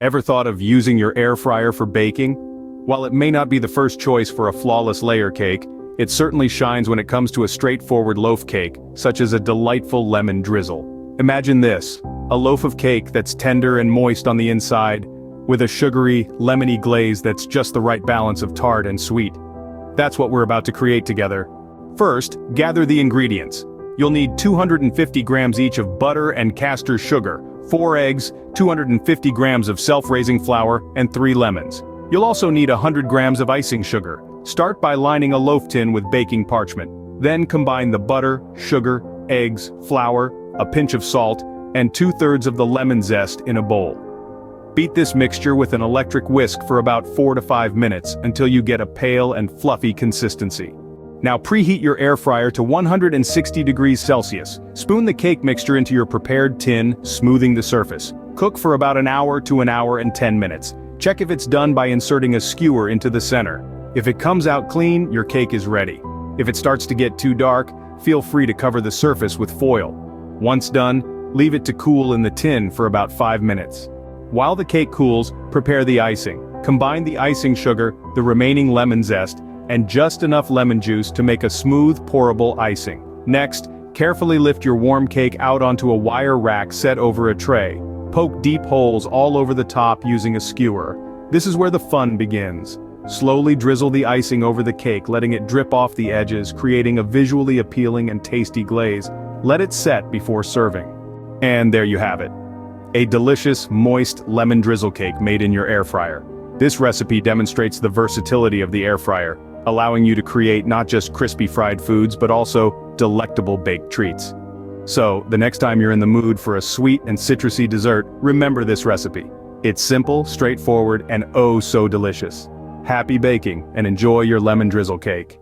Ever thought of using your air fryer for baking? While it may not be the first choice for a flawless layer cake, it certainly shines when it comes to a straightforward loaf cake, such as a delightful lemon drizzle. Imagine this, a loaf of cake that's tender and moist on the inside, with a sugary, lemony glaze that's just the right balance of tart and sweet. That's what we're about to create together. First, gather the ingredients. You'll need 250 grams each of butter and caster sugar, 4 eggs, 250 grams of self-raising flour, and 3 lemons. You'll also need 100 grams of icing sugar. Start by lining a loaf tin with baking parchment. Then combine the butter, sugar, eggs, flour, a pinch of salt, and 2/3 of the lemon zest in a bowl. Beat this mixture with an electric whisk for about 4 to 5 minutes until you get a pale and fluffy consistency. Now preheat your air fryer to 160 degrees Celsius. Spoon the cake mixture into your prepared tin, smoothing the surface. Cook for about an hour to an hour and 10 minutes. Check if it's done by inserting a skewer into the center. If it comes out clean, your cake is ready. If it starts to get too dark, feel free to cover the surface with foil. Once done, leave it to cool in the tin for about 5 minutes. While the cake cools, prepare the icing. Combine the icing sugar, the remaining lemon zest, and just enough lemon juice to make a smooth, pourable icing. Next, carefully lift your warm cake out onto a wire rack set over a tray. Poke deep holes all over the top using a skewer. This is where the fun begins. Slowly drizzle the icing over the cake, letting it drip off the edges, creating a visually appealing and tasty glaze. Let it set before serving. And there you have it. A delicious, moist lemon drizzle cake made in your air fryer. This recipe demonstrates the versatility of the air fryer, allowing you to create not just crispy fried foods but also delectable baked treats. So, the next time you're in the mood for a sweet and citrusy dessert, remember this recipe. It's simple, straightforward, and oh so delicious. Happy baking, and enjoy your lemon drizzle cake.